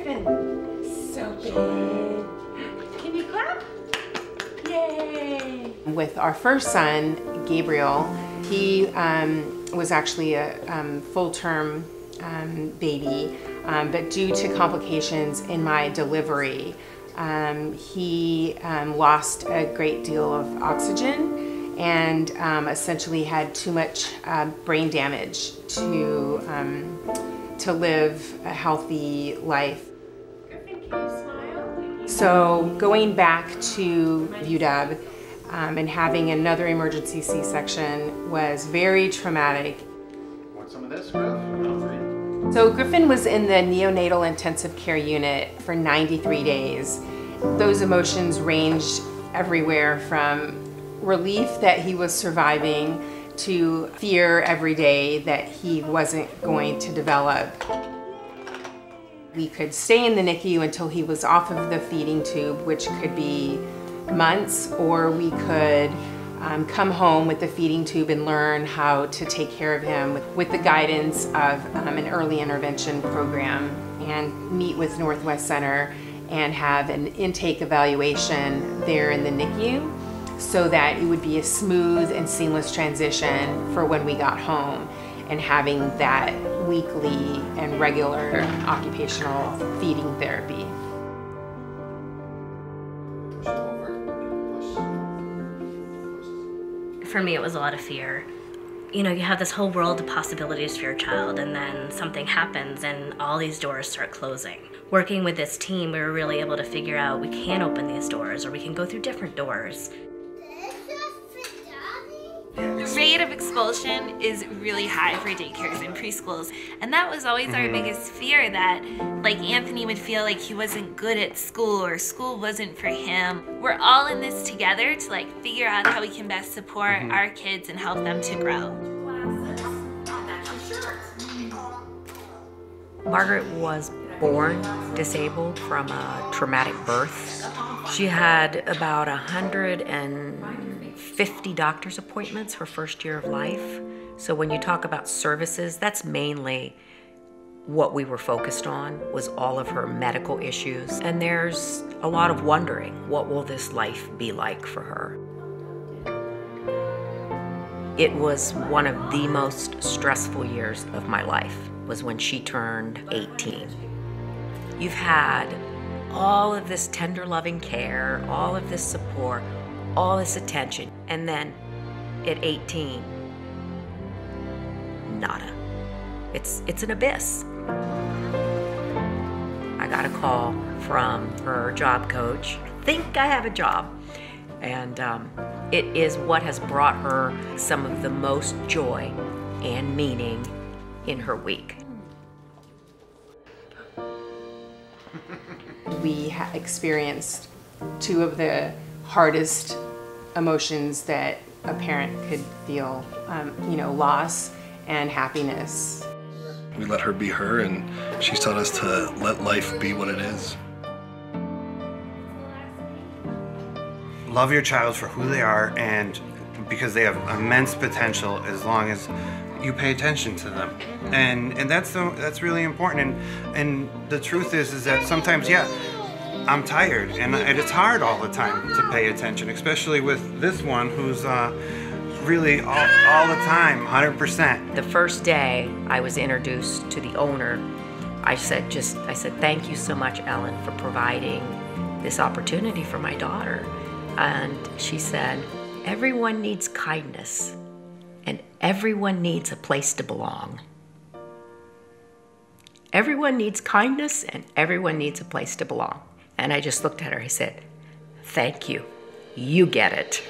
Griffin. So big. Can you clap? Yay! With our first son, Gabriel, he was actually a full-term baby, but due to complications in my delivery, he lost a great deal of oxygen and essentially had too much brain damage to live a healthy life. Griffin, can you smile? So going back to UW and having another emergency C-section was very traumatic. Want some of this, Griff? So Griffin was in the neonatal intensive care unit for 93 days. Those emotions ranged everywhere from relief that he was surviving to fear every day that he wasn't going to develop. We could stay in the NICU until he was off of the feeding tube, which could be months, or we could come home with the feeding tube and learn how to take care of him with the guidance of an early intervention program, and meet with Northwest Center and have an intake evaluation there in the NICU so that it would be a smooth and seamless transition for when we got home, and having that weekly and regular occupational feeding therapy. For me, it was a lot of fear. You know, you have this whole world of possibilities for your child, and then something happens and all these doors start closing. Working with this team, we were really able to figure out we can open these doors or we can go through different doors. The rate of expulsion is really high for daycares and preschools, and that was always our biggest fear, that like Anthony would feel like he wasn't good at school or school wasn't for him. We're all in this together to like figure out how we can best support our kids and help them to grow. Margaret was born disabled from a traumatic birth. She had about 150 doctor's appointments her first year of life. So when you talk about services, that's mainly what we were focused on, was all of her medical issues. And there's a lot of wondering, what will this life be like for her? It was one of the most stressful years of my life, was when she turned 18. You've had all of this tender loving care, all of this support, all this attention, and then at 18, nada. It's an abyss. I got a call from her job coach, think I have a job. And it is what has brought her some of the most joy and meaning in her week. We experienced two of the hardest emotions that a parent could feel, you know, loss and happiness. We let her be her, and she's taught us to let life be what it is. Love your child for who they are, and because they have immense potential, as long as you pay attention to them, and that's really important. And the truth is that sometimes, yeah, I'm tired, and it's hard all the time to pay attention, especially with this one who's really all the time, 100%. The first day I was introduced to the owner, I said, thank you so much, Ellen, for providing this opportunity for my daughter. And she said, everyone needs kindness, and everyone needs a place to belong. Everyone needs kindness, and everyone needs a place to belong. And I just looked at her, I said, thank you, you get it.